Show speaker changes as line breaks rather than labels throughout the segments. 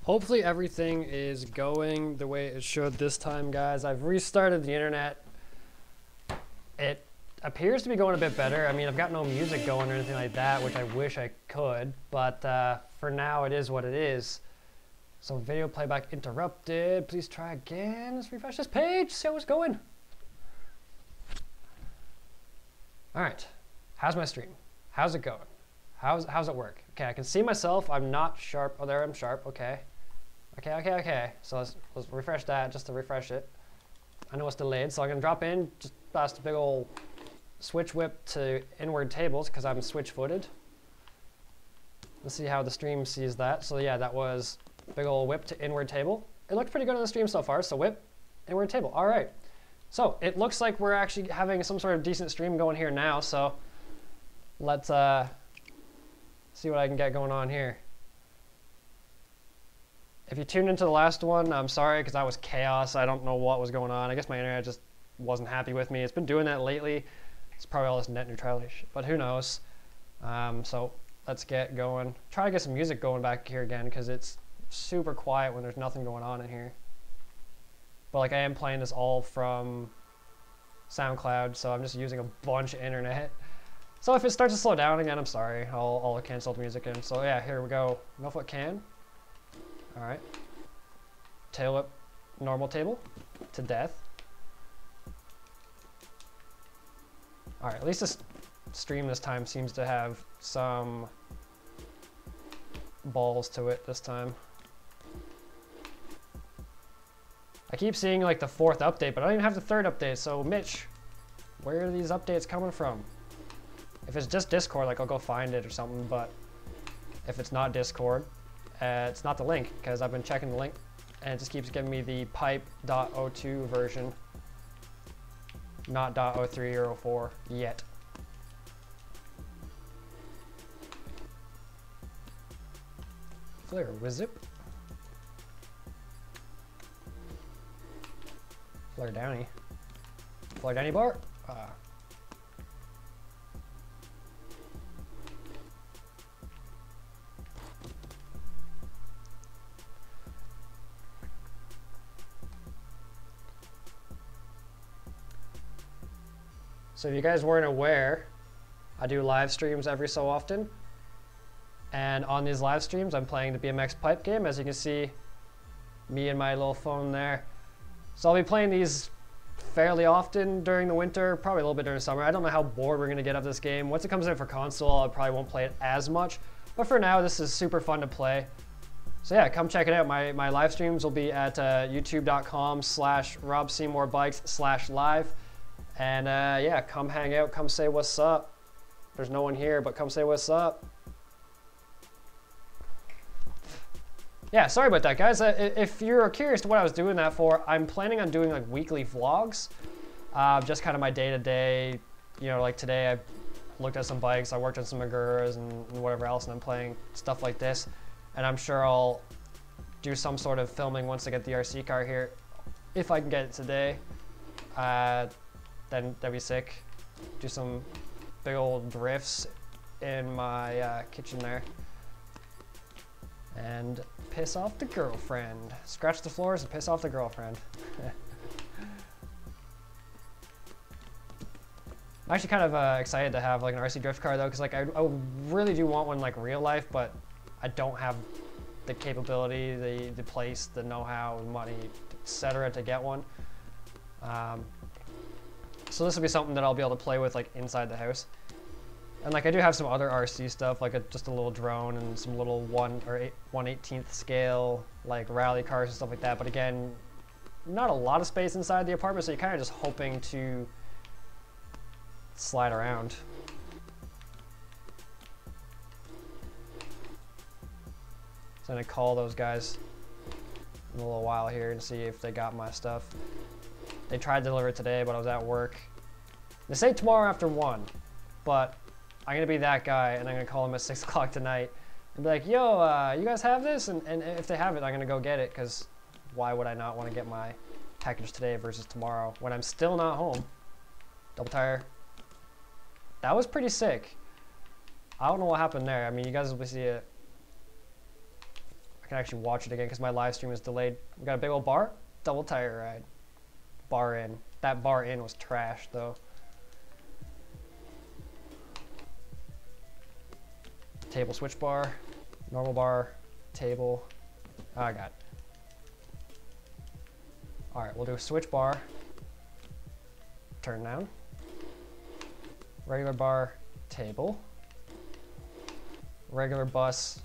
Hopefully everything is going the way it should this time, guys. I've restarted the internet. It appears to be going a bit better. I mean, I've got no music going or anything like that, which I wish I could, but for now it is what it is. So video playback interrupted. Please try again. Let's refresh this page, see how it's going. All right, how's my stream? How's it going? How's it work? Okay, I can see myself. I'm not sharp. Oh, there I'm sharp. Okay. Okay. So let's refresh that just to refresh it. I know it's delayed, so I'm gonna drop in, just blast a big old switch whip to inward tables because I'm switch footed. Let's see how the stream sees that. So yeah, that was big old whip to inward table. It looked pretty good on the stream so far. So whip, inward table. All right. So it looks like we're actually having some sort of decent stream going here now. So let's see what I can get going on here. If you tuned into the last one, I'm sorry because that was chaos. I don't know what was going on. I guess my internet just wasn't happy with me. It's been doing that lately. It's probably all this net neutrality shit, but who knows. So let's get going. Try to get some music going back here again because it's super quiet when there's nothing going on in here. But like I am playing this all from SoundCloud, so I'm just using a bunch of internet. So if it starts to slow down again, I'm sorry. I'll cancel the music in. So yeah, here we go. No foot can. All right. Tail whip, normal table to death. All right, at least this stream this time seems to have some balls to it this time. I keep seeing like the 4th update, but I don't even have the 3rd update. So Mitch, where are these updates coming from? If it's just Discord, like I'll go find it or something, but if it's not Discord, it's not the link because I've been checking the link and it just keeps giving me the pipe.02 version, not .03 or 04 yet. Flare Wizip. Flare Downy. Flare Downy bar. So if you guys weren't aware, I do live streams every so often. And on these live streams, I'm playing the BMX pipe game. As you can see, me and my little phone there. So I'll be playing these fairly often during the winter, probably a little bit during the summer. I don't know how bored we're gonna get of this game. Once it comes in for console, I probably won't play it as much. But for now, this is super fun to play. So yeah, come check it out. My live streams will be at youtube.com/RobSeymourBikes/live. And yeah, come hang out, come say what's up. There's no one here, but come say what's up. Yeah, sorry about that, guys. If you're curious to what I was doing that for, I'm planning on doing like weekly vlogs. Just kind of my day-to-day, you know, like today I looked at some bikes, I worked on some Aguras and whatever else, and I'm playing stuff like this. And I'm sure I'll do some sort of filming once I get the RC car here. If I can get it today. Then that'd be sick. Do some big old drifts in my kitchen there. And piss off the girlfriend. Scratch the floors and piss off the girlfriend. I'm actually kind of excited to have like an RC drift car though, because like I really do want one like real life, but I don't have the capability, the place, the know-how, the money, etc. to get one. So this will be something that I'll be able to play with like inside the house. And like I do have some other RC stuff, like just a little drone and some little 1/18th scale like rally cars and stuff like that. But again, not a lot of space inside the apartment, so you're kind of just hoping to slide around. So I'm gonna call those guys in a little while here and see if they got my stuff. They tried to deliver it today, but I was at work. They say tomorrow after 1, but I'm gonna be that guy and I'm gonna call them at 6 o'clock tonight and be like, yo, you guys have this? And if they have it, I'm gonna go get it, because why would I not want to get my package today versus tomorrow when I'm still not home? Double tire. That was pretty sick. I don't know what happened there. I mean, you guys will see it. I can actually watch it again because my live stream is delayed. We got a big old bar, double tire ride. Bar in. That bar in was trash though. Table switch bar, normal bar, table. Oh, I got it. All right, we'll do a switch bar. Turn down. Regular bar, table. Regular bus,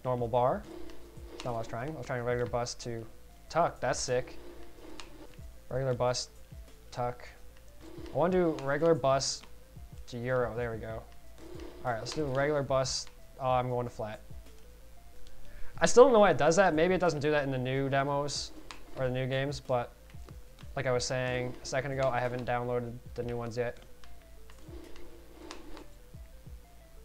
normal bar. That's not what I was trying. I was trying regular bus to tuck. That's sick. Regular bus, tuck. I want to do regular bus to euro. There we go. All right, let's do regular bus. Oh, I'm going to flat. I still don't know why it does that. Maybe it doesn't do that in the new demos or the new games, but like I was saying a second ago, I haven't downloaded the new ones yet.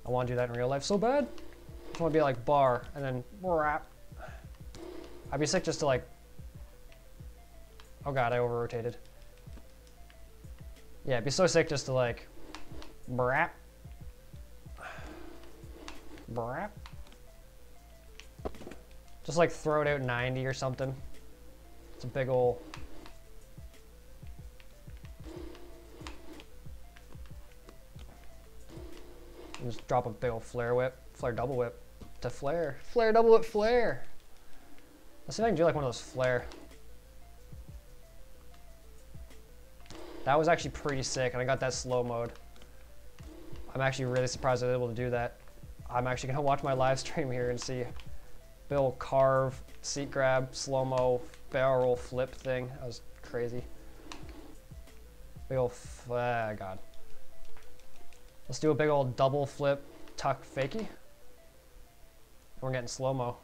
I want to do that in real life so bad. I just want to be like bar and then rap. I'd be sick just to like, oh god, I over rotated. Yeah, it'd be so sick just to like, brap. Brap. Just like throw it out 90 or something. It's a big ol'. And just drop a big ol' flare whip, flare double whip to flare. Flare double whip flare. Let's see if I can do like one of those flare. That was actually pretty sick, and I got that slow mode. I'm actually really surprised I was able to do that. I'm actually gonna watch my live stream here and see Bill carve, seat grab, slow-mo, barrel roll flip thing. That was crazy. Big ol' god. Let's do a big old double flip tuck fakie. We're getting slow-mo.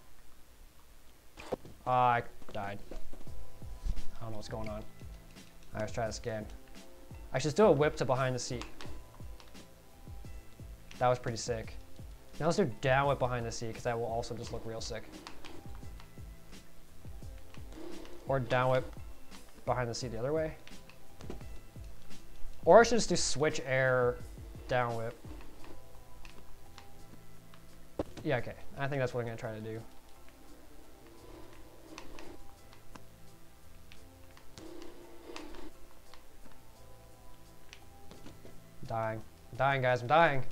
I died. I don't know what's going on. Alright, let's try this again. I should do a whip to behind the seat. That was pretty sick. Now let's do down whip behind the seat because that will also just look real sick. Or down whip behind the seat the other way. Or I should just do switch air down whip. Yeah, okay. I think that's what I'm gonna try to do. I'm dying. I'm dying, guys. I'm dying.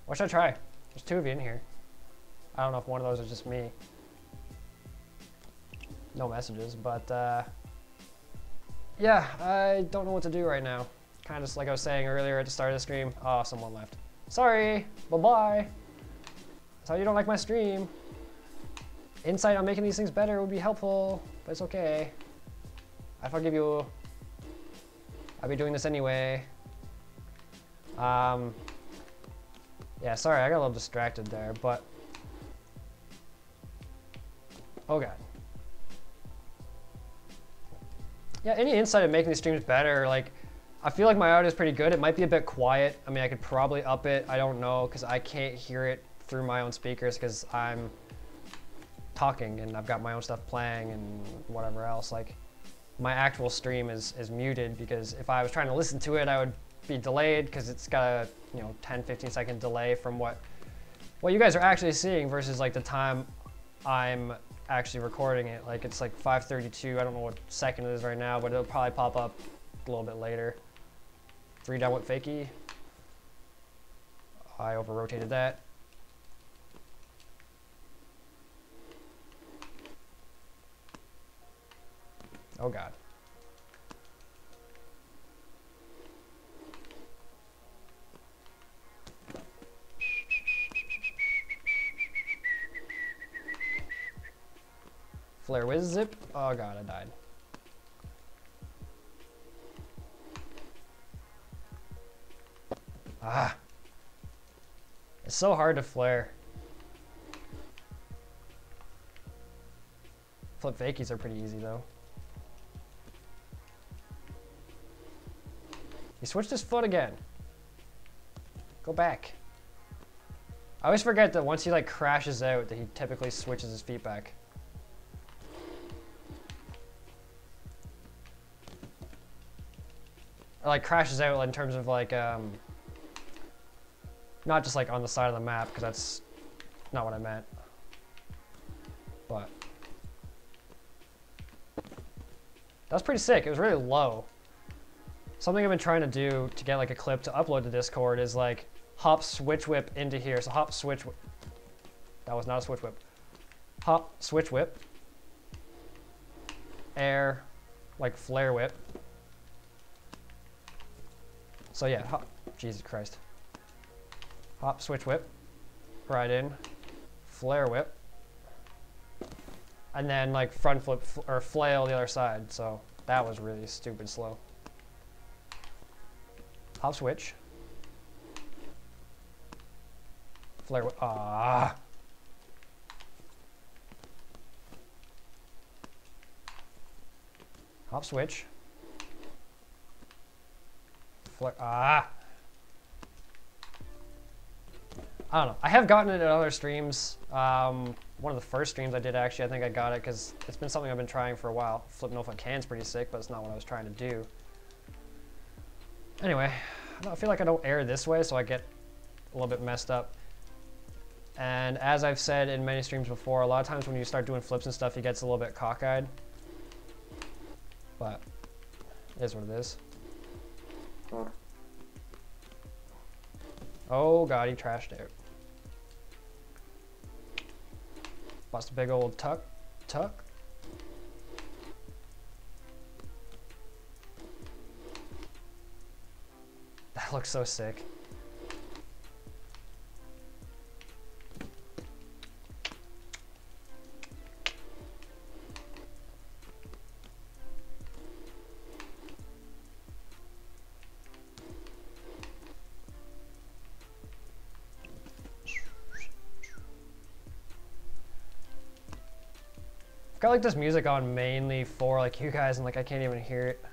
What should I try? There's two of you in here. I don't know if one of those is just me. No messages, but yeah, I don't know what to do right now. Kind of like I was saying earlier at the start of the stream. Oh, someone left. Sorry, bye-bye. That's how you don't like my stream. Insight on making these things better would be helpful, but it's okay. I forgive you. I'll be doing this anyway. Yeah, sorry, I got a little distracted there, but oh god. Yeah, any insight on making these streams better, like, I feel like my audio is pretty good. It might be a bit quiet. I mean, I could probably up it. I don't know, because I can't hear it through my own speakers because I'm talking and I've got my own stuff playing and whatever else. Like, my actual stream is muted because if I was trying to listen to it, I would be delayed because it's got a 10-15 second delay from what you guys are actually seeing versus like the time I'm actually recording it. Like it's like 5:32. I don't know what second it is right now, but it'll probably pop up a little bit later. 3 down whip fakie. I over rotated that. Oh god. Flare whiz zip. Oh god, I died. Ah. It's so hard to flare. Flip fakies are pretty easy though. He switched his foot again. Go back. I always forget that once he like crashes out that he typically switches his feet back. Or like crashes out in terms of like Not just like on the side of the map, because that's not what I meant. But that's pretty sick. It was really low. Something I've been trying to do to get like a clip to upload to Discord is like hop switch whip into here. So hop switch whip. That was not a switch whip. Hop switch whip. Air, like flare whip. So yeah, hop, Jesus Christ. Hop switch whip, right in, flare whip, and then like front flip or flail the other side. So that was really stupid slow. Hop switch, flare whip. Ah. Hop switch. Ah. I don't know. I have gotten it in other streams. One of the first streams I did, actually, I think I got it because it's been something I've been trying for a while. Flip no flip can's pretty sick, but it's not what I was trying to do. Anyway, I feel like I don't air this way, so I get a little bit messed up. And as I've said in many streams before, a lot of times when you start doing flips and stuff, he gets a little bit cockeyed. But it is what it is. Oh god, he trashed out. Bust a big old tuck. That looks so sick. I've got like this music on mainly for like you guys, and like I can't even hear it.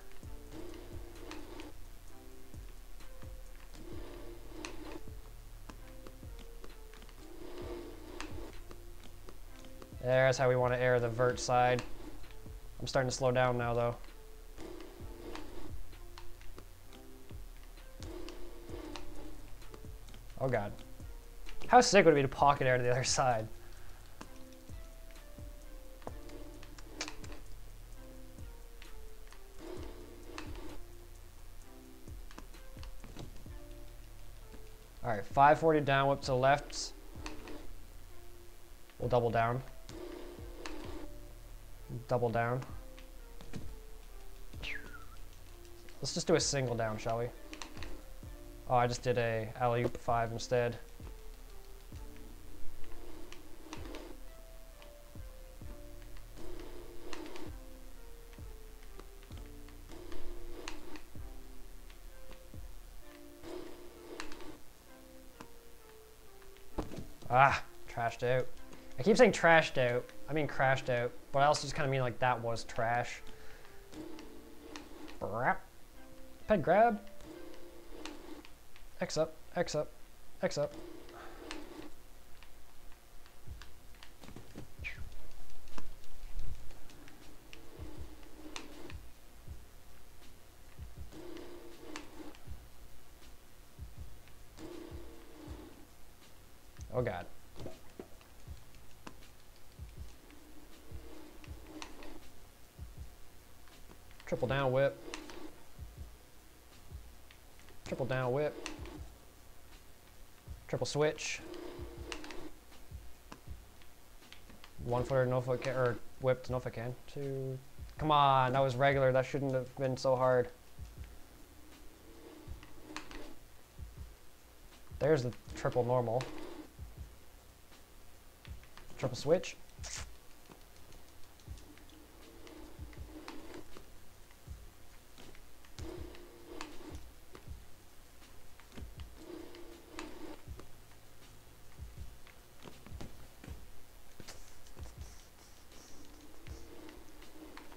There's how we want to air the vert side. I'm starting to slow down now though. Oh god. How sick would it be to pocket air to the other side? Alright, 540 down, whip to the left. We'll double down. Double down. Let's just do a single down, shall we? Oh, I just did a alley-oop 5 instead. Ah, trashed out. I keep saying trashed out. I mean crashed out. But I also just kind of mean like that was trash. Peg grab. X up, X up, X up. Oh god. Triple down whip. Triple down whip. Triple switch. One footer, no foot can, or whipped, no foot can. Two. Come on, that was regular. That shouldn't have been so hard. There's the triple normal. Triple switch.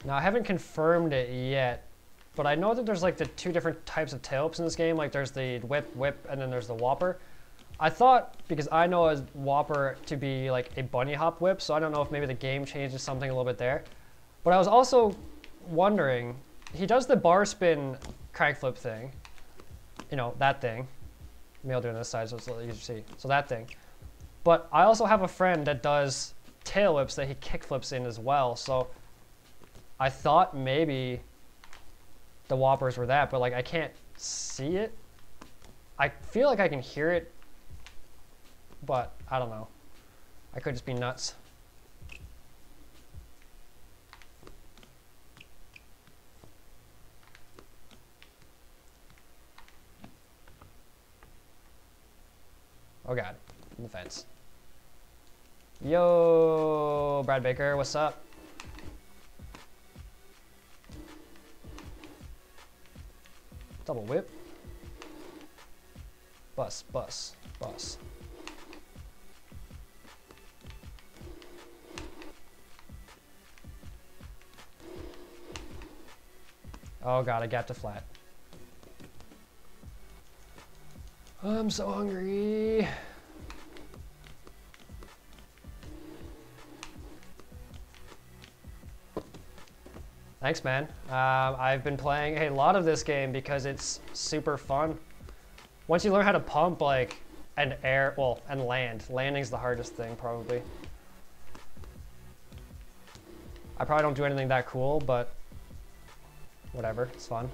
Now I haven't confirmed it yet, but I know that there's like the two different types of tail whips in this game. Like there's the whip, and then there's the whopper. I thought, because I know a whopper to be like a bunny hop whip, so I don't know if maybe the game changes something a little bit there. But I was also wondering, he does the bar spin crank flip thing, you know, that thing, Maybe I'll do it on this side so it's a little easier to see. So that thing. But I also have a friend that does tail whips that he kickflips in as well. So I thought maybe the whoppers were that, but like I can't see it. I feel like I can hear it, but I don't know. I could just be nuts. Oh God, in the fence. Yo, Brad Baker, what's up? Double whip. Bus, bus, bus. Oh God, I got to flat. I'm so hungry. Thanks, man. I've been playing a lot of this game because it's super fun. Once you learn how to pump, like, and air, well, and land. Landing's the hardest thing, probably. I probably don't do anything that cool, but whatever, it's fun.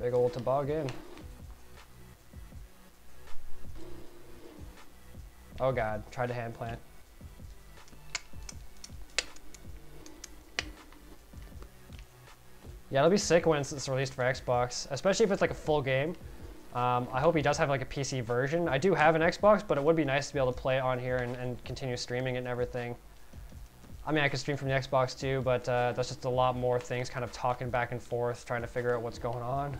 Big old toboggan. Oh God, tried to hand plant. Yeah, it'll be sick when it's released for Xbox, especially if it's like a full game. I hope he does have like a PC version. I do have an Xbox, but it would be nice to be able to play it on here and continue streaming it and everything. I mean, I could stream from the Xbox too, but that's just a lot more things kind of talking back and forth, trying to figure out what's going on.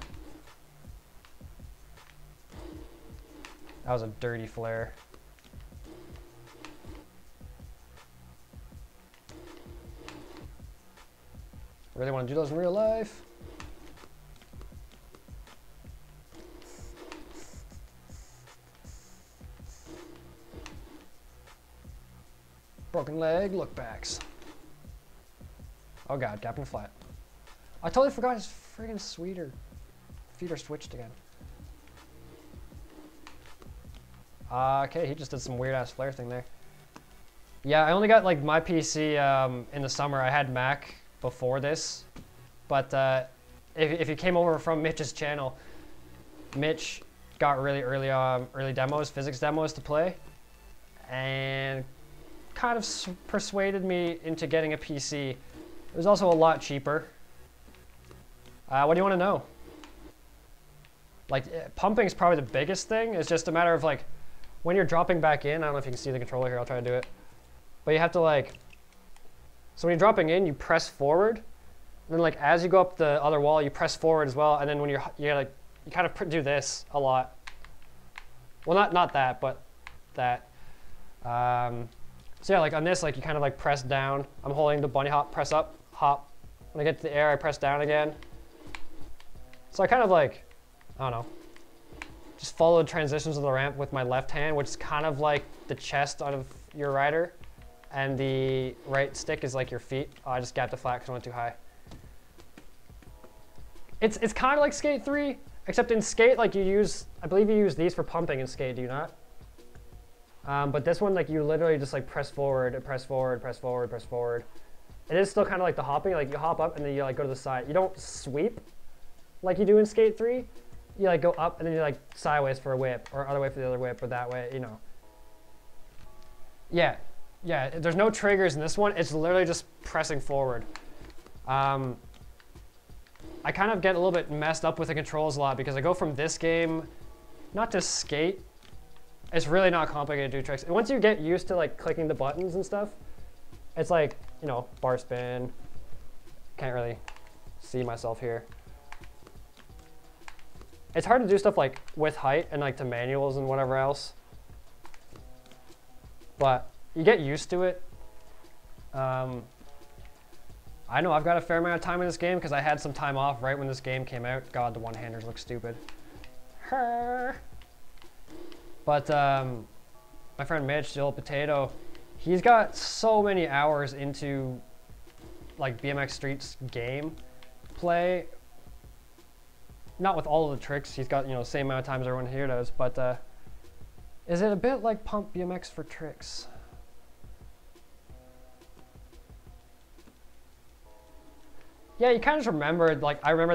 That was a dirty flare. Really want to do those in real life. Broken leg, look backs. Oh God, gap and flat. I totally forgot his friggin' sweeter. Feet are switched again. Okay, he just did some weird ass flare thing there. Yeah, I only got like my PC in the summer. I had Mac before this, but if you came over from Mitch's channel, Mitch got really early demos, physics demos to play, and kind of persuaded me into getting a PC. It was also a lot cheaper. What do you want to know? Like, pumping is probably the biggest thing. It's just a matter of like, when you're dropping back in, I don't know if you can see the controller here, I'll try to do it. But you have to like, so when you're dropping in, you press forward. And then like, as you go up the other wall, you press forward as well. And then when you kind of do this a lot. Well, not that, but that. So yeah, like on this, like you kind of like press down. I'm holding the bunny hop, press up, hop. When I get to the air, I press down again. So I kind of like, I don't know, just follow the transitions of the ramp with my left hand, which is kind of like the chest out of your rider. And the right stick is like your feet. Oh, I just gapped the flat because I went too high. It's kind of like Skate 3, except in Skate, like you use, I believe you use these for pumping in Skate, do you not? But this one, like you literally just like press forward, press forward, press forward, press forward. It is still kind of like the hopping, like you hop up and then you like go to the side. You don't sweep like you do in Skate 3. You like go up and then you like sideways for a whip, or other way for the other whip, or that way, you know. Yeah, there's no triggers in this one. It's literally just pressing forward. I kind of get a little bit messed up with the controls a lot because I go from this game, not to Skate. It's really not complicated to do tricks. And once you get used to like clicking the buttons and stuff, it's like, you know, bar spin. Can't really see myself here. It's hard to do stuff like with height and like to manuals and whatever else. But you get used to it. I know I've got a fair amount of time in this game because I had some time off right when this game came out. God, the one-handers look stupid. But my friend Mitch, the old potato, he's got so many hours into like BMX Street's game play. not with all of the tricks. He's got, you know, the same amount of time as everyone here does, but is it a bit like Pump BMX for tricks? Yeah, you kind of just remembered, like, I remember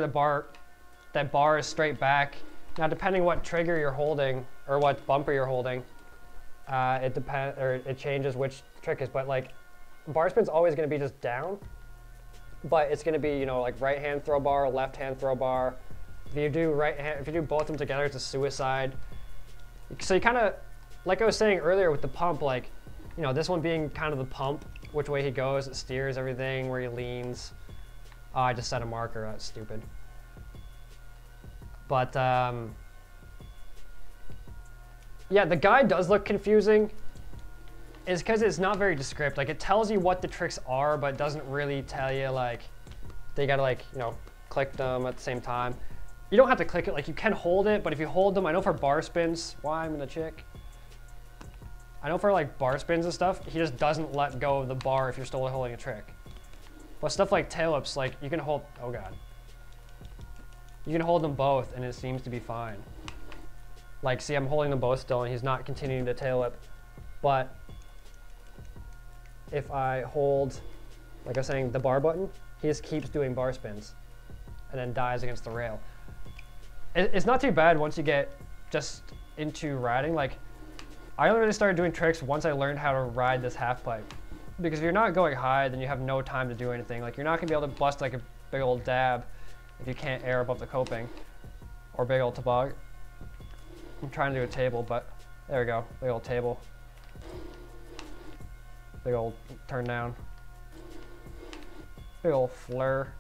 that bar is straight back. Now, depending what trigger you're holding, or what bumper you're holding, it changes which trick is, but like, bar spin's always gonna be just down, but it's gonna be, you know, like right hand throw bar, left hand throw bar. If you do both of them together, it's a suicide. So you kind of, like I was saying earlier with the pump, like, you know, this one being kind of the pump, which way he goes, it steers everything, where he leans. Oh, I just set a marker, that's stupid. But, yeah, the guide does look confusing. It's because it's not very descriptive. Like, it tells you what the tricks are, but it doesn't really tell you, like, they gotta, like, you know, click them at the same time. You don't have to click it, like, you can hold it, but if you hold them, I know for bar spins, why I'm in the chick. I know for, like, bar spins and stuff, he just doesn't let go of the bar if you're still holding a trick. But stuff like tail whips, like, you can hold, oh god. You can hold them both, and it seems to be fine. Like, see, I'm holding them both still, and he's not continuing to tail whip. But if I hold, like I was saying, the bar button, he just keeps doing bar spins, and then dies against the rail. It's not too bad once you get just into riding. Like, I only really started doing tricks once I learned how to ride this half pipe. Because if you're not going high, then you have no time to do anything. Like, you're not gonna be able to bust like a big old dab if you can't air above the coping, or big old toboggan. I'm trying to do a table, but there we go, big old table. Big old turn down. Big old flare.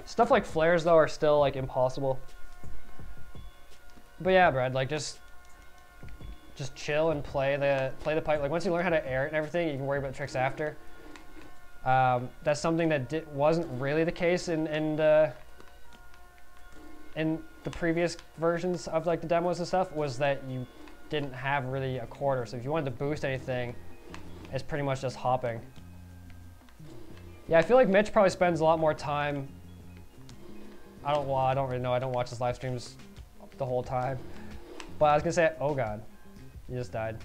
Stuff like flares though are still like impossible. But yeah, Brad, like just chill and play the pipe. Like, once you learn how to air it and everything, you can worry about the tricks after. That's something that wasn't really the case in the previous versions of like the demos and stuff, was that you didn't have really a quarter. So if you wanted to boost anything, it's pretty much just hopping. Yeah, I feel like Mitch probably spends a lot more time. I don't really know. I don't watch his live streams the whole time. But I was gonna say, oh god. You just died.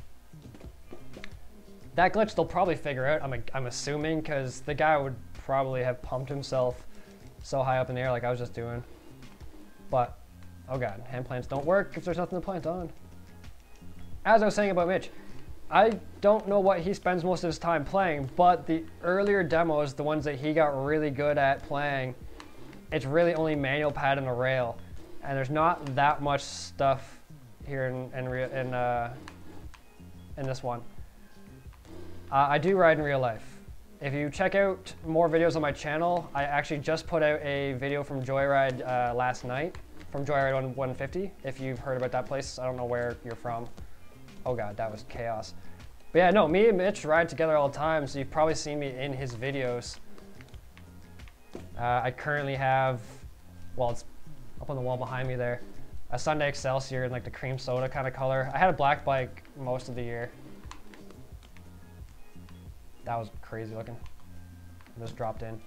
That glitch they'll probably figure out, I'm assuming, because the guy would probably have pumped himself so high up in the air like I was just doing. But, oh god, hand plants don't work if there's nothing to plant on. As I was saying about Mitch, I don't know what he spends most of his time playing, but the earlier demos, the ones that he got really good at playing, it's really only manual pad and a rail. And there's not that much stuff here in this one. I do ride in real life. If you check out more videos on my channel, I actually just put out a video from Joyride last night, from Joyride 150. If you've heard about that place, I don't know where you're from. Oh god, that was chaos. But yeah, no, me and Mitch ride together all the time, so you've probably seen me in his videos. I currently have, well, it's up on the wall behind me there, a Sunday Excelsior in like the cream soda kind of color. I had a black bike most of the year. That was crazy looking. Just dropped in.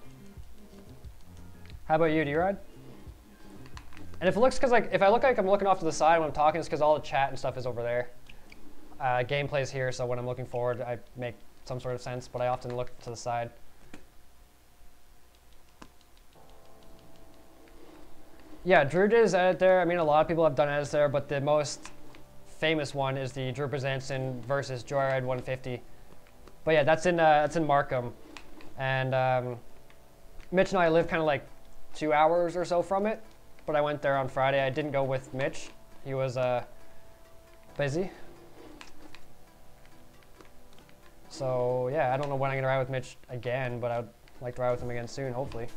How about you? Do you ride? And if it looks, if I look like I'm looking off to the side when I'm talking, it's because all the chat and stuff is over there. Gameplay's here, so when I'm looking forward, I make some sort of sense, but I often look to the side. Yeah, Drew did his edit there. I mean, a lot of people have done edits there, but the most famous one is the Drew Bezanson versus Joyride 150. But yeah, that's in Markham, and Mitch and I live kind of like 2 hours or so from it. But I went there on Friday. I didn't go with Mitch; he was busy. So yeah, I don't know when I'm gonna ride with Mitch again, but I'd like to ride with him again soon, hopefully.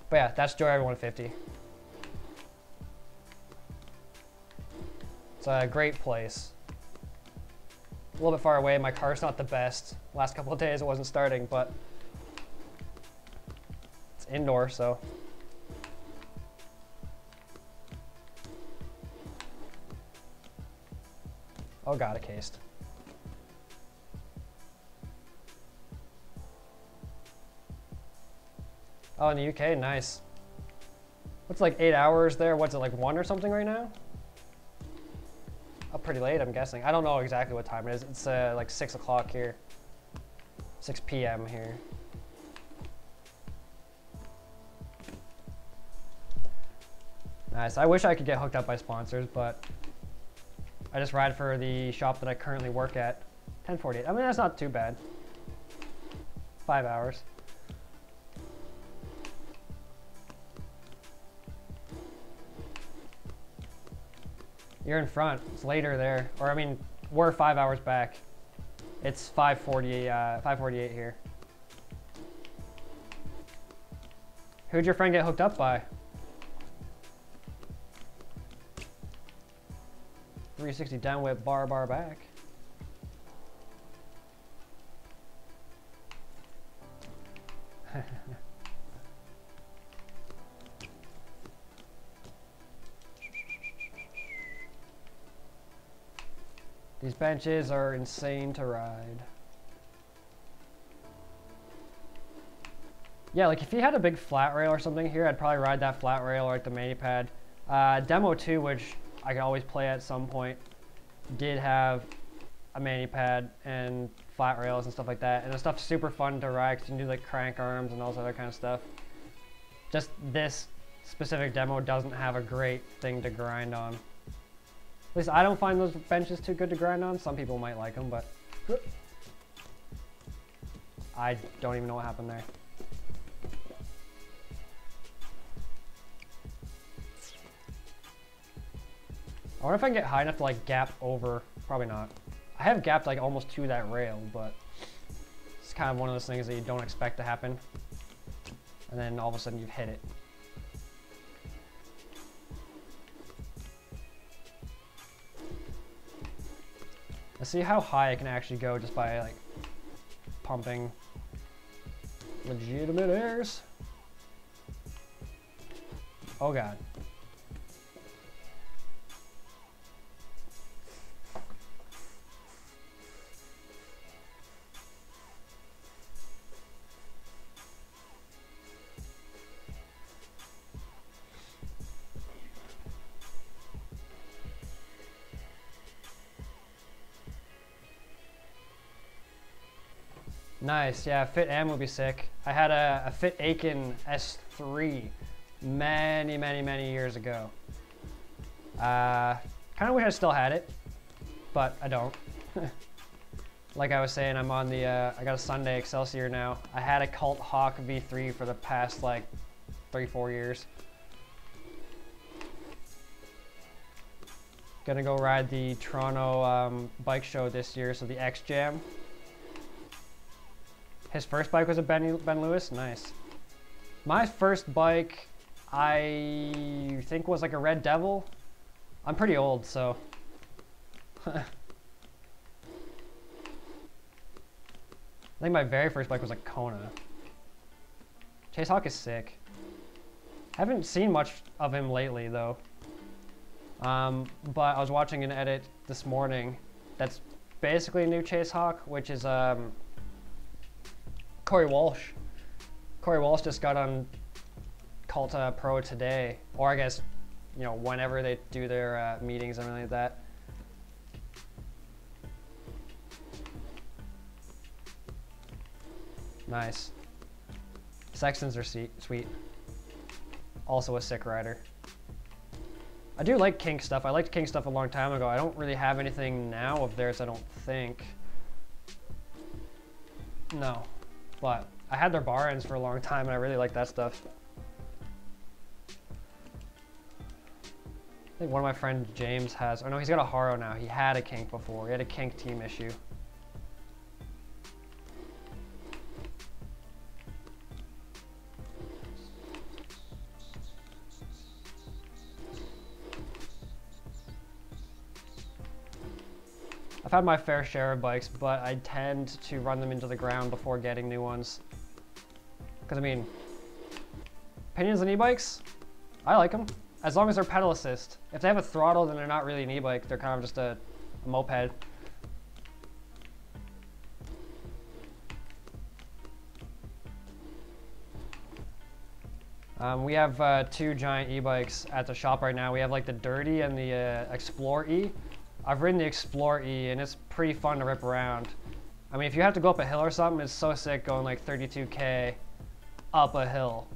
But yeah, that's Joyride 150. It's a great place. A little bit far away. My car's not the best. Last couple of days it wasn't starting, but it's indoor, so. Oh god, a cased. Oh, in the UK, nice. What's like 8 hours there? What's it, like 1 or something right now? Up pretty late, I'm guessing. I don't know exactly what time it is. It's like 6 o'clock here. 6 p.m. here. Nice. I wish I could get hooked up by sponsors, but I just ride for the shop that I currently work at. 10:48. I mean, that's not too bad. 5 hours. You're in front. It's later there. Or I mean, we're 5 hours back. It's 5:48 here. Who'd your friend get hooked up by? 360 down whip, bar back. These benches are insane to ride. Yeah, like if he had a big flat rail or something here, I'd probably ride that flat rail or like the mani-pad. Demo 2, which I could always play at some point, did have a mani-pad and flat rails and stuff like that. And the stuff's super fun to ride because you can do like crank arms and all this other kind of stuff. Just this specific demo doesn't have a great thing to grind on. At least I don't find those benches too good to grind on. Some people might like them, but I don't even know what happened there. I wonder if I can get high enough to like gap over. Probably not. I have gapped like almost to that rail, but it's kind of one of those things that you don't expect to happen. And then all of a sudden you've hit it. Let's see how high I can actually go just by like pumping legitimate airs. Oh God. Nice, yeah, Fit M would be sick. I had a Fit Aiken S3 many years ago. Kind of wish I still had it, but I don't. Like I was saying, I'm on the, I got a Sunday Excelsior now. I had a Cult Hawk V3 for the past like 3-4 years. Gonna go ride the Toronto bike show this year, so the X Jam. His first bike was a Ben Lewis? Nice. My first bike, I think was like a Red Devil. I'm pretty old, so. I think my very first bike was a Kona. Chase Hawk is sick. Haven't seen much of him lately though. But I was watching an edit this morning that's basically a new Chase Hawk, which is Corey Walsh. Corey Walsh just got on Cult Pro today, or I guess, you know, whenever they do their meetings and everything like that. Nice. Sextons are sweet. Also a sick rider. I do like kink stuff. I liked kink stuff a long time ago. I don't really have anything now of theirs, I don't think. No. But I had their bar ends for a long time and I really like that stuff. I think one of my friends, James, has, oh no, he's got a Haro now. He had a kink before. He had a kink team issue. I've had my fair share of bikes, but I tend to run them into the ground before getting new ones. Because I mean, opinions on e-bikes, I like them. As long as they're pedal assist. If they have a throttle, then they're not really an e-bike. They're kind of just a moped. We have 2 giant e-bikes at the shop right now. We have like the Dirty and the Explore E. I've ridden the Explore E and it's pretty fun to rip around. I mean, if you have to go up a hill or something, it's so sick going like 32K up a hill.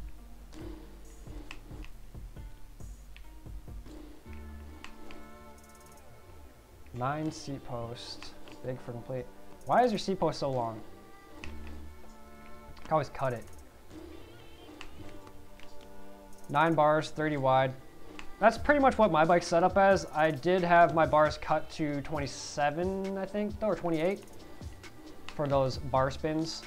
Nine seat posts, big for complete. Why is your seat post so long? I can always cut it. 9 bars, 30 wide. That's pretty much what my bike's set up as. I did have my bars cut to 27, I think, or 28 for those bar spins.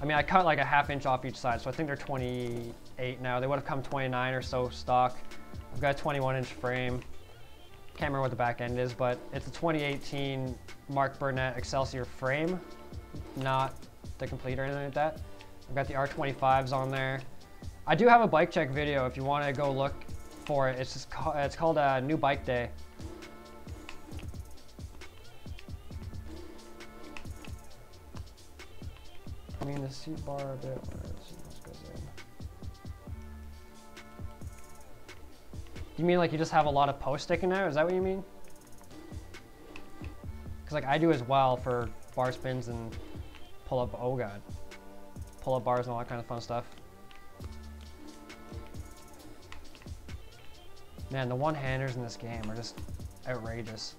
I mean, I cut like a ½ inch off each side, so I think they're 28 now. They would have come 29 or so stock. I've got a 21-inch frame. Can't remember what the back end is, but it's a 2018 Mark Burnett Excelsior frame, not the complete or anything like that. I've got the R25s on there. I do have a bike check video if you want to go look for it. It's called New Bike Day. I mean, the seat bar a bit. Let's see what goes in. You mean like you just have a lot of posts sticking out? Is that what you mean? Because like I do as well for bar spins and pull up. Oh god, pull up bars and all that kind of fun stuff. Man, the one-handers in this game are just outrageous.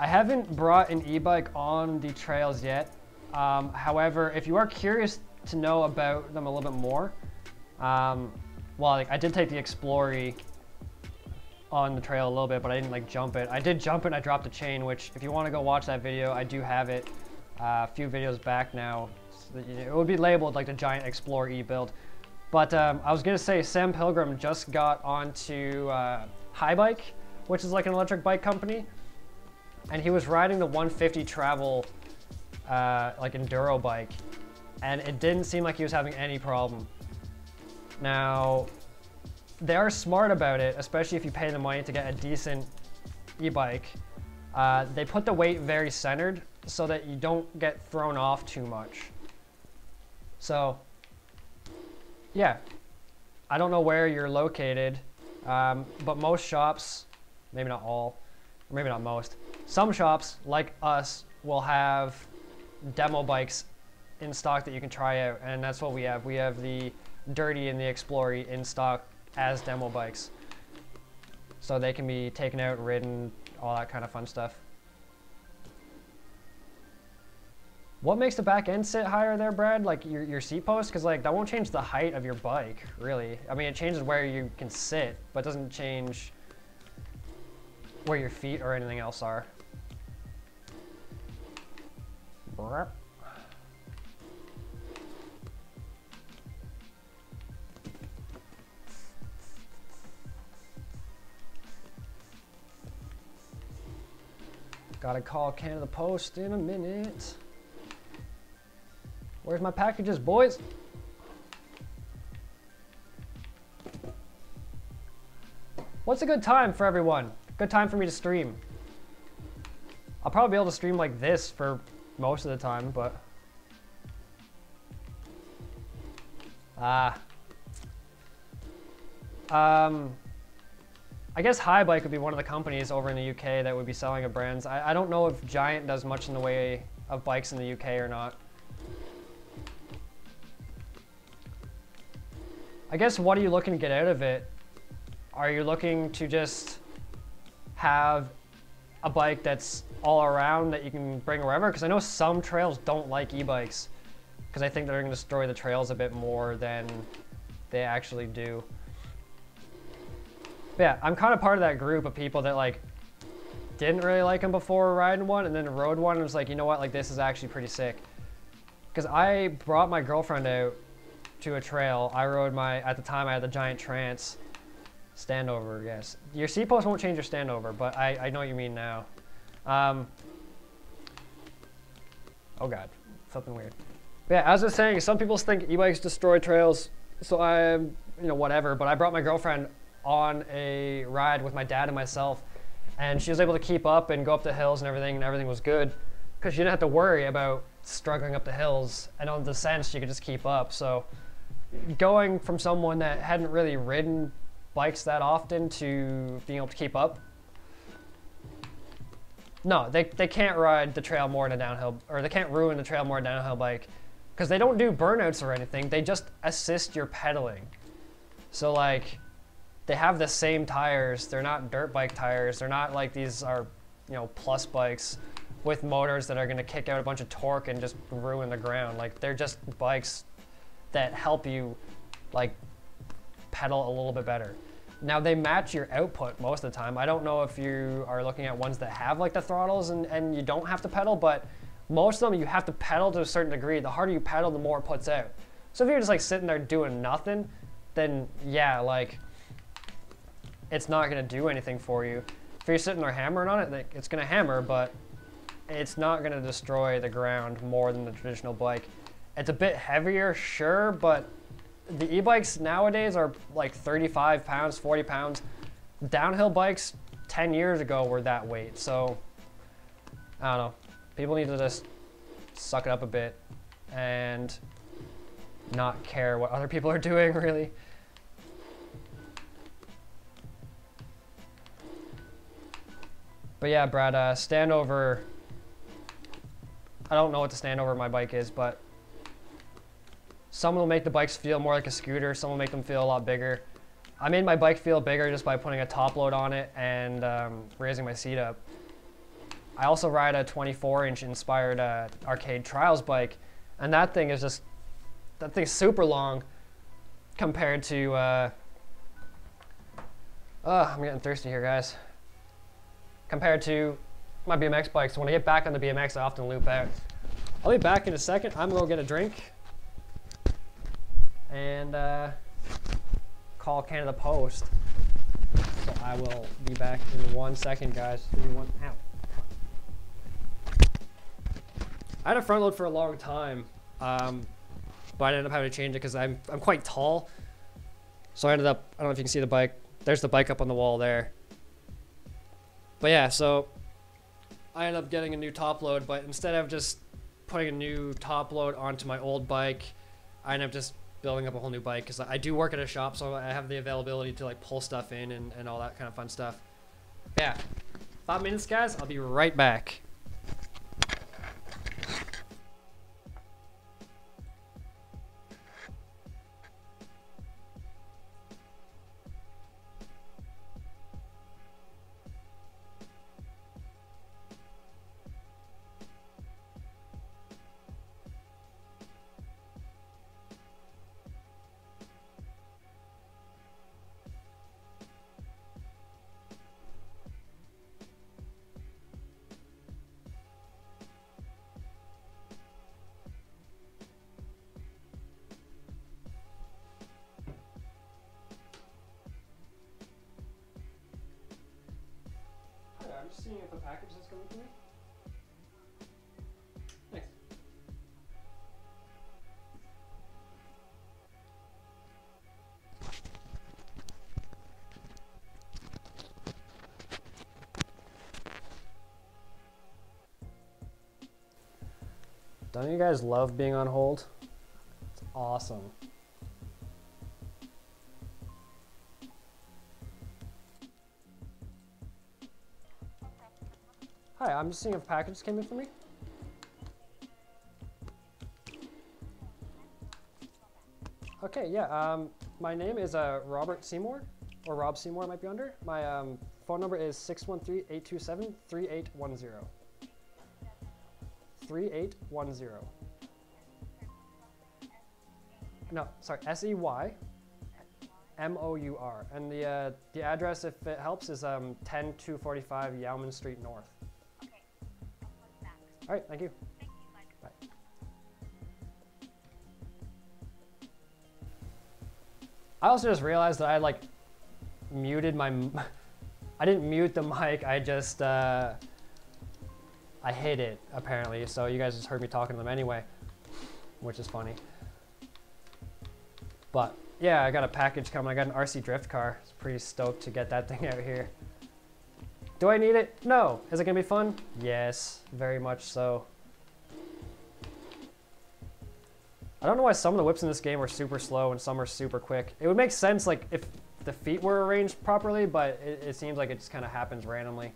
I haven't brought an e-bike on the trails yet. However, if you are curious to know about them a little bit more, well, like I did take the Explore on the trail a little bit, but I didn't like jump it. I did jump it and I dropped the chain, which if you want to go watch that video, I do have it a few videos back now. It would be labeled like the giant Explore E build. But I was gonna say Sam Pilgrim just got onto Highbike, which is like an electric bike company, and he was riding the 150 travel like enduro bike, and it didn't seem like he was having any problem. Now, they are smart about it, especially if you pay the money to get a decent e-bike. They put the weight very centered so that you don't get thrown off too much. So, yeah, I don't know where you're located, but most shops, maybe not all, or maybe not most, some shops like us will have demo bikes in stock that you can try out, and that's what we have. We have the Dirty and the Explore in stock as demo bikes, so they can be taken out and ridden, all that kind of fun stuff. What makes the back end sit higher there, Brad? Like your seat post? Because like that won't change the height of your bike, really. I mean, it changes where you can sit, but doesn't change where your feet or anything else are. Gotta call Canada Post in a minute. Where's my packages, boys? What's a good time for everyone? Good time for me to stream. I'll probably be able to stream like this for most of the time, but... I guess Highbike would be one of the companies over in the UK that would be selling a brands. I don't know if Giant does much in the way of bikes in the UK or not. I guess what are you looking to get out of it? Are you looking to just have a bike that's all around that you can bring wherever? Because I know some trails don't like e-bikes because I think they're going to destroy the trails a bit more than they actually do. But yeah, I'm kind of part of that group of people that like didn't really like them before riding one, and then rode one and was like, you know what, like this is actually pretty sick. Because I brought my girlfriend out to a trail. I rode at the time I had the Giant Trance standover, yes. Your seat post won't change your standover, but I know what you mean now. Oh god, something weird. But yeah, as I was saying, some people think e-bikes destroy trails, so I'm, whatever, but I brought my girlfriend on a ride with my dad and myself, and she was able to keep up and go up the hills and everything was good. because you didn't have to worry about struggling up the hills, and on the descents you could just keep up. So going from someone that hadn't really ridden bikes that often to being able to keep up, no, they can't ride the trail more than a downhill, or they can't ruin the trail more than a downhill bike, because they don't do burnouts or anything. They just assist your pedaling. So like, they have the same tires. They're not dirt bike tires. They're not like these are, you know, plus bikes with motors that are gonna kick out a bunch of torque and just ruin the ground. Like, they're just bikes that help you like pedal a little bit better. Now they match your output most of the time. I don't know if you are looking at ones that have like the throttles and you don't have to pedal, but most of them you have to pedal to a certain degree. The harder you pedal, the more it puts out. So if you're just like sitting there doing nothing, then yeah, like it's not gonna do anything for you. If you're sitting there hammering on it, like, it's gonna hammer, but it's not gonna destroy the ground more than the traditional bike. It's a bit heavier, sure, but the e-bikes nowadays are like 35 pounds, 40 pounds. Downhill bikes 10 years ago were that weight. So, I don't know. People need to just suck it up a bit and not care what other people are doing, really. But yeah, Brad, standover, I don't know what the standover of my bike is, but some will make the bikes feel more like a scooter. Some will make them feel a lot bigger. I made my bike feel bigger just by putting a top load on it and raising my seat up. I also ride a 24-inch inspired arcade trials bike, and that thing is just, that thing's super long compared to, I'm getting thirsty here, guys. Compared to my BMX bike. So when I get back on the BMX, I often loop out. I'll be back in a second. I'm gonna go get a drink and call Canada Post. So I will be back in 1 second, guys. Give me one. Ow. I had a front load for a long time, but I ended up having to change it because I'm quite tall. So I ended up, I don't know if you can see the bike. There's the bike up on the wall there. But yeah, so I ended up getting a new top load, but instead of just putting a new top load onto my old bike, I ended up just building up a whole new bike because I do work at a shop, so I have the availability to like pull stuff in and all that kind of fun stuff. Yeah, 5 minutes, guys. I'll be right back. I'm just seeing if a package is coming to me. Thanks. Don't you guys love being on hold? It's awesome. Hi, I'm just seeing if a package came in for me. Okay, yeah, my name is Robert Seymour, or Rob Seymour it might be under. My phone number is 613-827-3810. 3810. No, sorry, SEYMOUR. And the address, if it helps, is 10245 Yowman Street North. All right, thank you. Bye. I also just realized that I like muted my, I didn't mute the mic, I just, I hid it apparently, so you guys just heard me talking to them anyway, which is funny. But yeah, I got a package coming. I got an RC drift car. I was pretty stoked to get that thing out here. Do I need it? No. Is it gonna be fun? Yes, very much so. I don't know why some of the whips in this game are super slow and some are super quick. It would make sense like if the feet were arranged properly, but it seems like it just kind of happens randomly.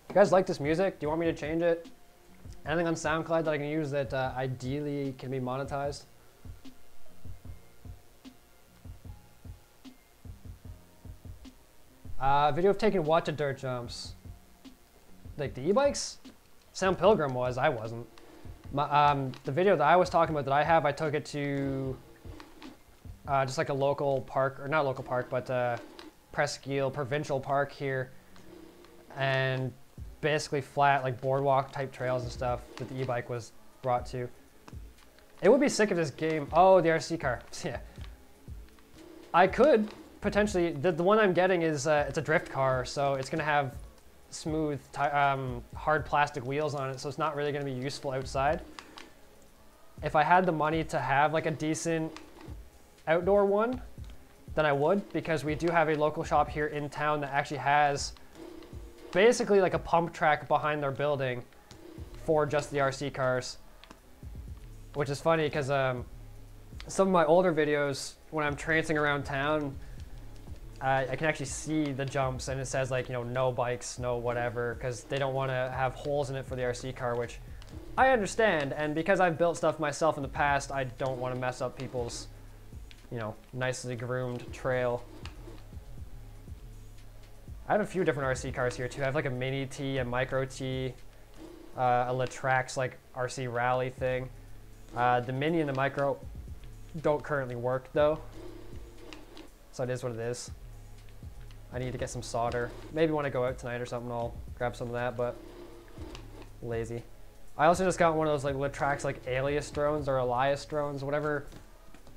You guys like this music? Do you want me to change it? Anything on SoundCloud that I can use that ideally can be monetized? Video of taking what to dirt jumps? Like the e-bikes? Sam Pilgrim was, I wasn't. The video that I was talking about that I have, I took it to just like a local park, or not local park, but Presqu'île Provincial Park here. And basically flat, like boardwalk type trails and stuff that the e-bike was brought to. It would be sick if this game, oh, the RC car, yeah. I could potentially, the one I'm getting is, it's a drift car, so it's gonna have smooth, hard plastic wheels on it, so it's not really gonna be useful outside. If I had the money to have like a decent outdoor one, then I would, because we do have a local shop here in town that actually has basically like a pump track behind their building for just the RC cars, which is funny because some of my older videos when I'm trancing around town, I can actually see the jumps and it says like, you know, no bikes, no whatever, because they don't want to have holes in it for the RC car, which I understand. And because I've built stuff myself in the past, I don't want to mess up people's, you know, nicely groomed trail. I have a few different RC cars here too. I have like a Mini T, a Micro T, a Latrax like RC Rally thing. The Mini and the Micro don't currently work though, so it is what it is. I need to get some solder. Maybe when I go out tonight or something, I'll grab some of that, but lazy. I also just got one of those like Latrax like Alias drones or Elias drones, whatever,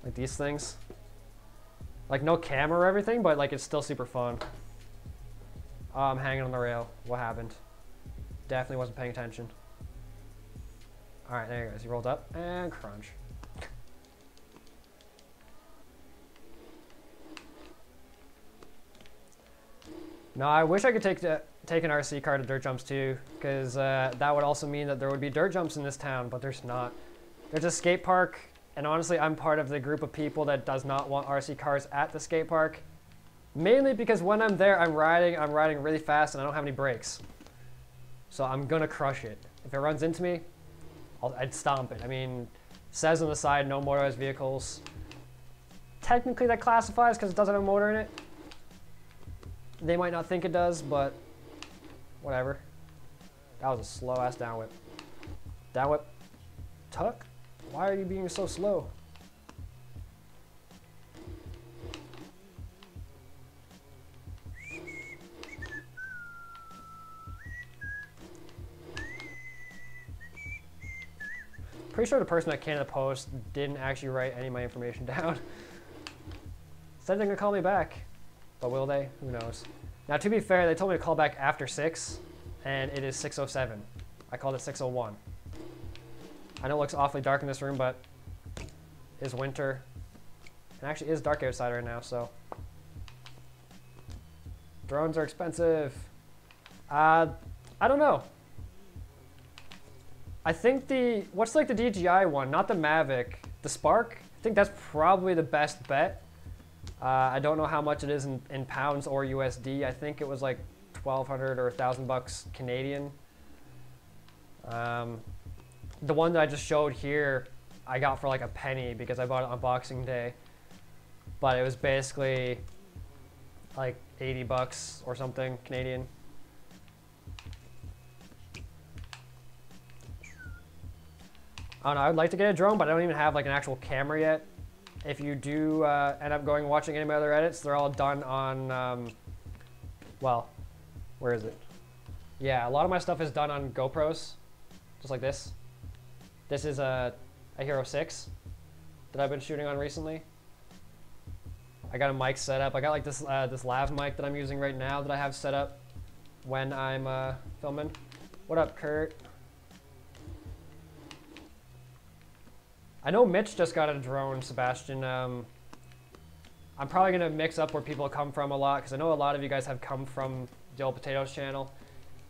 like these things. Like no camera or everything, but like it's still super fun. Oh, I'm hanging on the rail. What happened? Definitely wasn't paying attention. All right, there he goes. He rolled up and crunch. No, I wish I could take an RC car to dirt jumps too, because that would also mean that there would be dirt jumps in this town, but there's not. There's a skate park, and honestly, I'm part of the group of people that does not want RC cars at the skate park. Mainly because when I'm there, I'm riding really fast and I don't have any brakes. So I'm gonna crush it. If it runs into me, I'd stomp it. I mean, it says on the side, no motorized vehicles. Technically that classifies because it doesn't have a motor in it. They might not think it does, but whatever. That was a slow ass down whip. Down whip. Tuck? Why are you being so slow? Pretty sure the person at Canada Post didn't actually write any of my information down. Said they're gonna call me back, but will they? Who knows? Now, to be fair, they told me to call back after 6, and it is 6:07. I called it 6:01. I know it looks awfully dark in this room, but it's winter. It actually is dark outside right now, so. Drones are expensive. I don't know. I think what's like the DJI one, not the Mavic, the Spark? I think that's probably the best bet. I don't know how much it is in pounds or USD. I think it was like 1,200 or 1,000 bucks Canadian. The one that I just showed here, I got for like a penny because I bought it on Boxing Day. But it was basically like 80 bucks or something Canadian. I don't know, I would like to get a drone, but I don't even have like an actual camera yet. If you do end up going watching any of my other edits, they're all done on, well, where is it? Yeah, a lot of my stuff is done on GoPros, just like this. This is a Hero 6 that I've been shooting on recently. I got a mic set up. I got like this lav mic that I'm using right now that I have set up when I'm filming. What up, Kurt? I know Mitch just got a drone, Sebastian. I'm probably going to mix up where people come from a lot, because I know a lot of you guys have come from the Old Potatoes channel.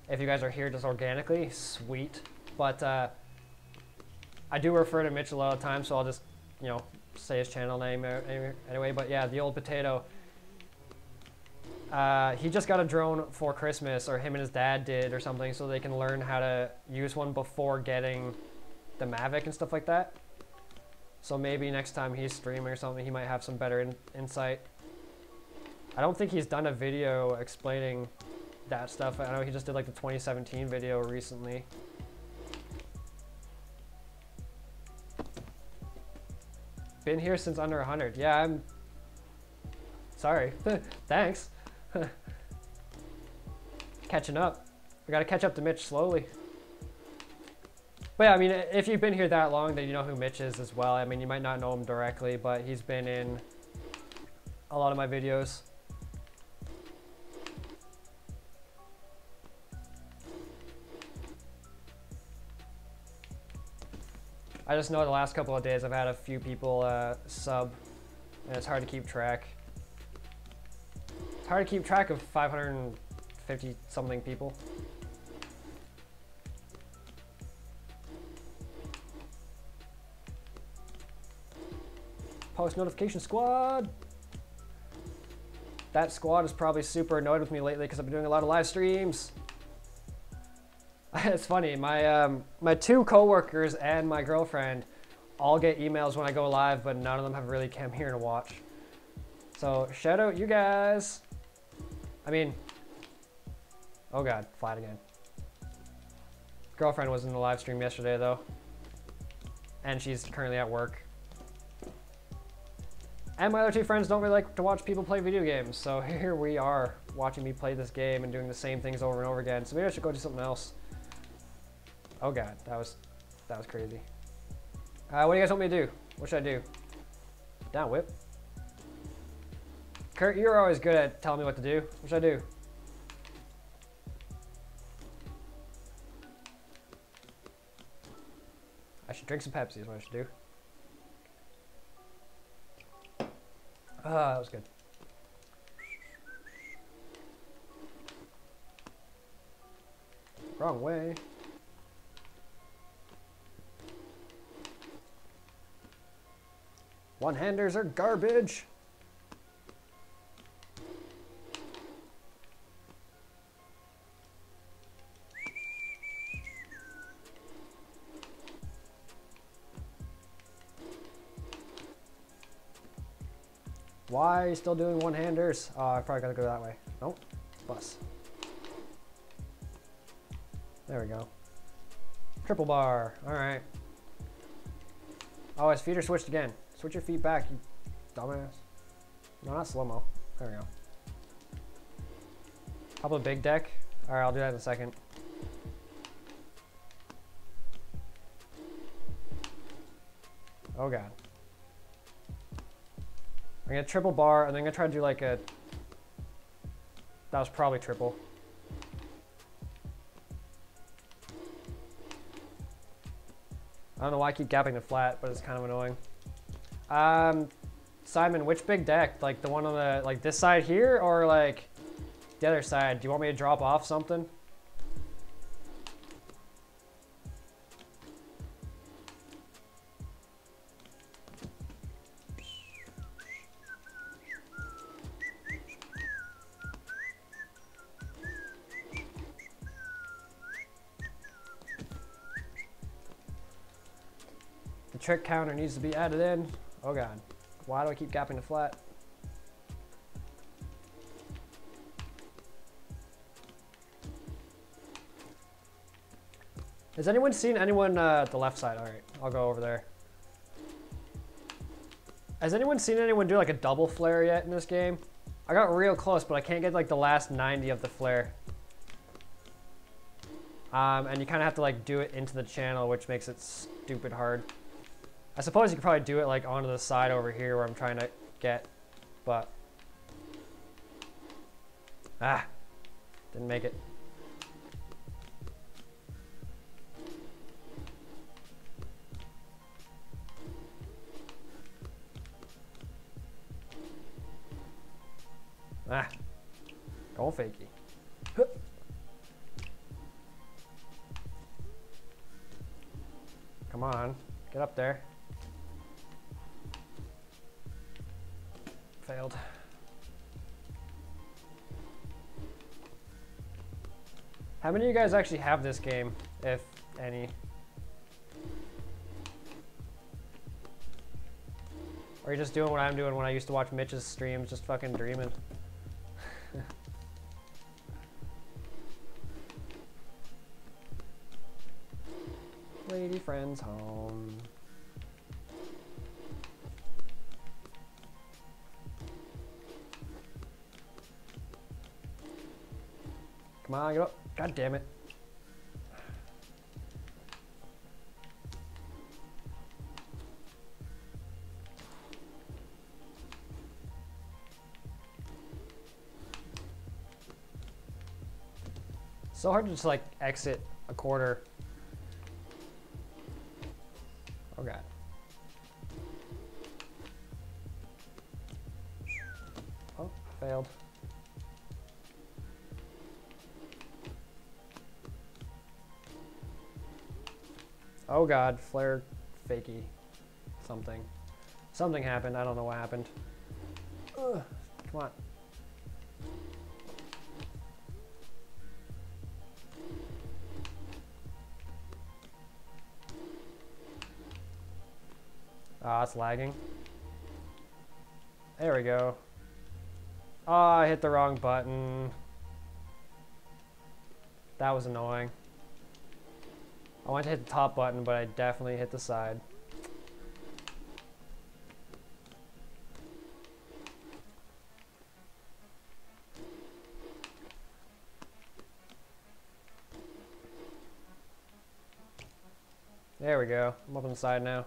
If you guys are here just organically, sweet. But I do refer to Mitch a lot of times, so I'll just, you know, say his channel name anyway. But yeah, the Old Potato. He just got a drone for Christmas, or him and his dad did or something, so they can learn how to use one before getting the Mavic and stuff like that. So maybe next time he's streaming or something, he might have some better insight. I don't think he's done a video explaining that stuff. I know he just did like the 2017 video recently. Been here since under 100. Yeah, I'm sorry. Thanks. Catching up. We gotta catch up to Mitch slowly. But yeah, I mean, if you've been here that long, then you know who Mitch is as well. I mean, you might not know him directly, but he's been in a lot of my videos. I just know the last couple of days I've had a few people sub, and it's hard to keep track. It's hard to keep track of 550 something people. Post notification squad. That squad is probably super annoyed with me lately because I've been doing a lot of live streams. It's funny, my two coworkers and my girlfriend all get emails when I go live, but none of them have really come here to watch. So shout out you guys. I mean, oh god, flat again. Girlfriend was in the live stream yesterday though, and she's currently at work. And my other two friends don't really like to watch people play video games, so here we are watching me play this game and doing the same things over and over again. So maybe I should go do something else. Oh god, that was crazy. What do you guys want me to do? What should I do? Down whip. Kurt, you're always good at telling me what to do. What should I do? I should drink some Pepsi is what I should do. That was good. Wrong way. One-handers are garbage. Why are you still doing one-handers? Oh, I probably gotta go that way. Nope, bus. There we go. Triple bar, all right. Oh, his feet are switched again. Switch your feet back, you dumbass. No, not slow-mo. There we go. Pop a big deck. All right, I'll do that in a second. Oh god. I'm gonna triple bar, and then I'm gonna try to do like a... That was probably triple. I don't know why I keep gapping the flat, but it's kind of annoying. Simon, which big deck? Like the one on the, like this side here, or like the other side? Do you want me to drop off something? The trick counter needs to be added in. Oh god. Why do I keep gapping the flat? Has anyone seen anyone, the left side? All right, I'll go over there. Has anyone seen anyone do like a double flare yet in this game? I got real close, but I can't get like the last 90 of the flare. And you kind of have to like do it into the channel, which makes it stupid hard. I suppose you could probably do it like onto the side over here where I'm trying to get, but didn't make it. Ah. Go fakey. Come on. Get up there. Failed. How many of you guys actually have this game, if any? Or are you just doing what I'm doing when I used to watch Mitch's streams, just fucking dreaming? Lady friend's home. Come on, get up. God damn it. So hard to just like exit a quarter. Oh god. Oh, failed. Oh god, flare fakey. Something. Something happened, I don't know what happened. Ugh, come on. Ah, it's lagging. There we go. Oh, I hit the wrong button. That was annoying. I wanted to hit the top button, but I definitely hit the side. There we go. I'm up on the side now.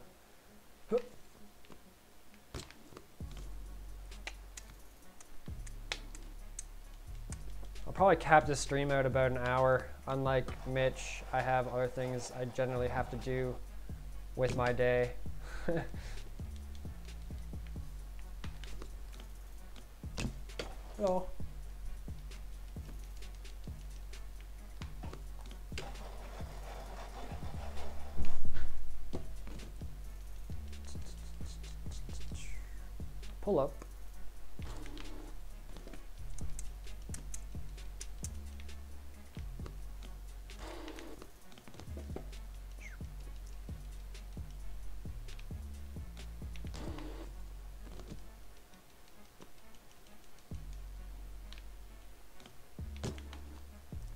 I'll probably cap this stream out about an hour. Unlike Mitch, I have other things I generally have to do with my day. Hello. Pull up.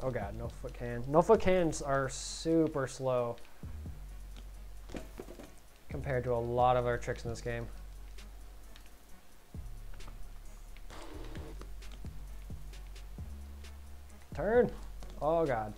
Oh god, no foot can. No foot cans are super slow compared to a lot of our tricks in this game. Turn. Oh god.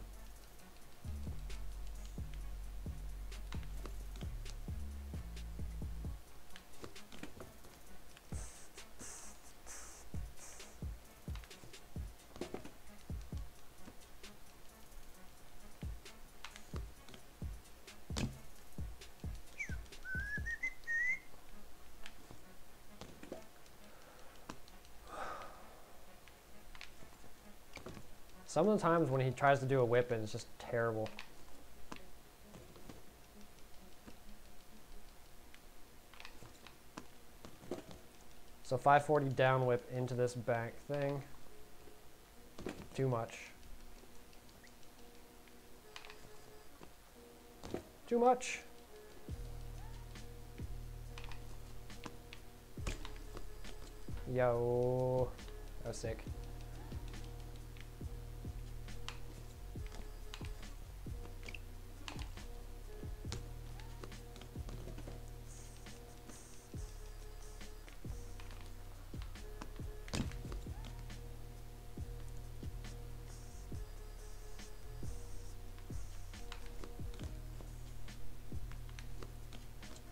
Some of the times when he tries to do a whip, it's just terrible. So 540 down whip into this bank thing. Too much. Too much. Yo. That was sick.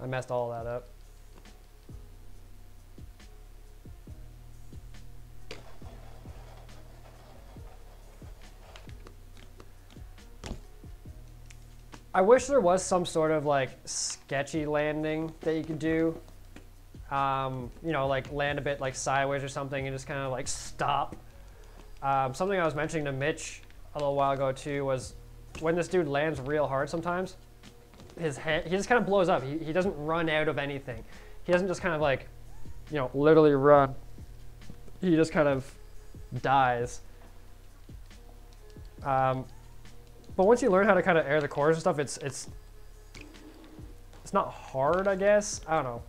I messed all that up. I wish there was some sort of like sketchy landing that you could do. you know, like land a bit like sideways or something and just kind of like stop. Something I was mentioning to Mitch a little while ago too was when this dude lands real hard sometimes, his head, he just kind of blows up. He doesn't run out of anything. He doesn't just kind of like, you know, literally run. He just kind of dies. But once you learn how to kind of air the cores and stuff, it's not hard, I guess. I don't know.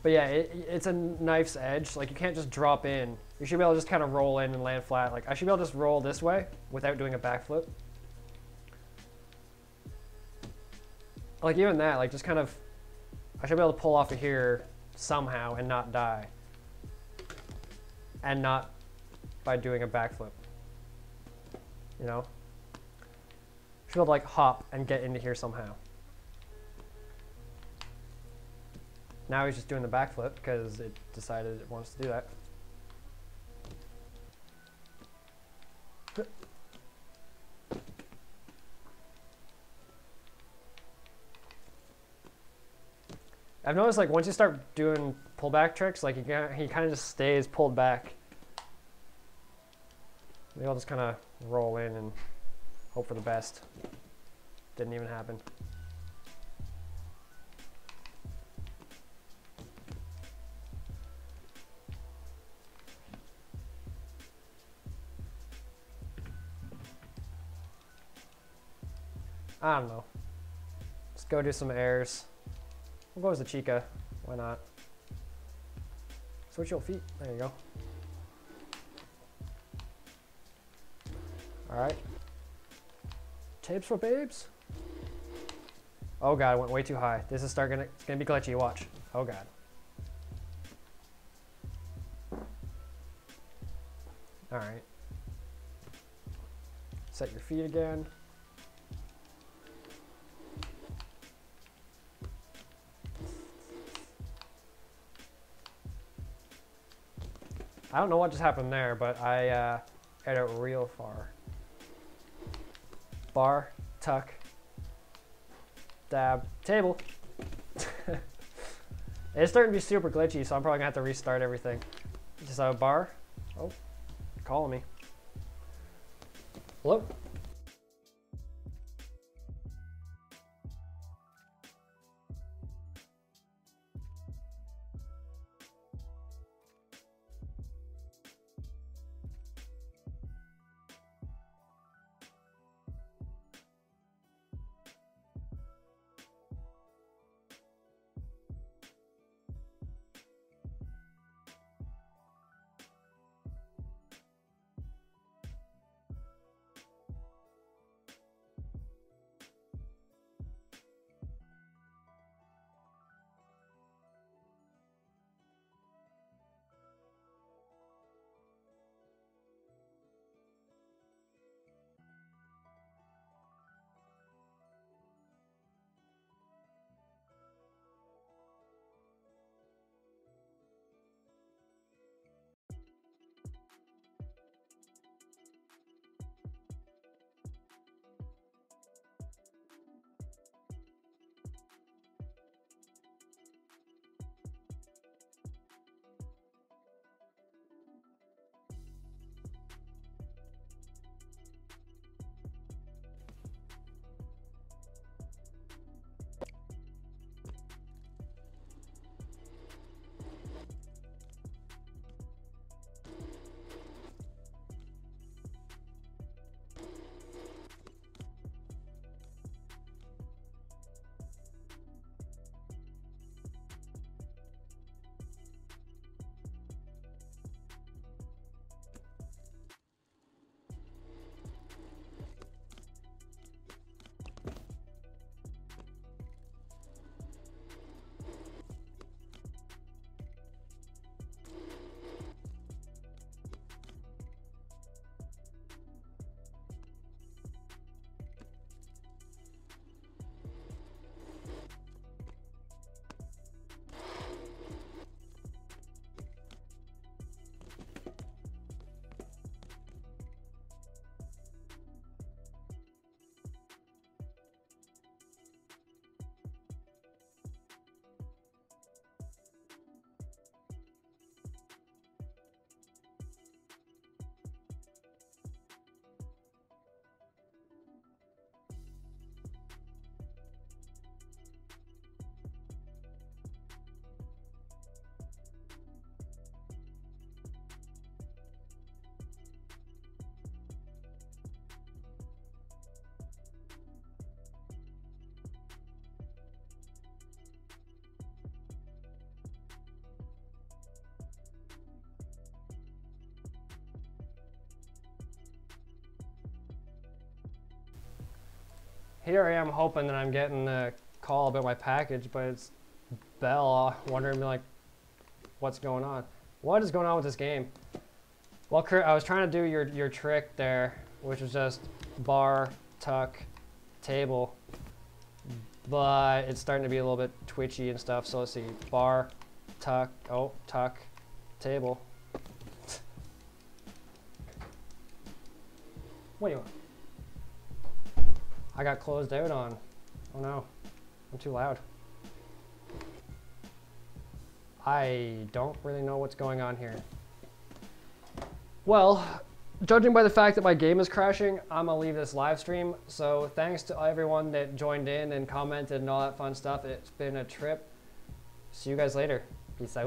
But yeah, it's a knife's edge. Like, you can't just drop in. You should be able to just kind of roll in and land flat. Like, I should be able to just roll this way without doing a backflip. Like, even that, like, just kind of, I should be able to pull off of here somehow and not die. And not by doing a backflip. You know? Should be able to, like, hop and get into here somehow. Now he's just doing the backflip because it decided it wants to do that. I've noticed, like, once you start doing pullback tricks, like, he kind of just stays pulled back. Maybe I'll just kind of roll in and hope for the best. Didn't even happen. I don't know. Let's go do some airs. We'll go as the Chica. Why not? Switch your feet. There you go. Alright. Tapes for babes. Oh god, I went way too high. This is it's gonna be glitchy, watch. Oh god. Alright. Set your feet again. I don't know what just happened there, but I hit it real far. Bar, tuck, dab, table. It's starting to be super glitchy, so I'm probably gonna have to restart everything. Just a bar. Oh, calling me. Hello? here I am hoping that I'm getting a call about my package, but it's Bell wondering like, what's going on? What is going on with this game? Well, Kurt, I was trying to do your trick there, which was just bar, tuck, table, but it's starting to be a little bit twitchy and stuff. So let's see, bar, tuck, oh, tuck, table. What do you want? I got closed out on. Oh no, I'm too loud. I don't really know what's going on here. Well, judging by the fact that my game is crashing, I'm gonna leave this live stream. So thanks to everyone that joined in and commented and all that fun stuff. It's been a trip. See you guys later. Peace out.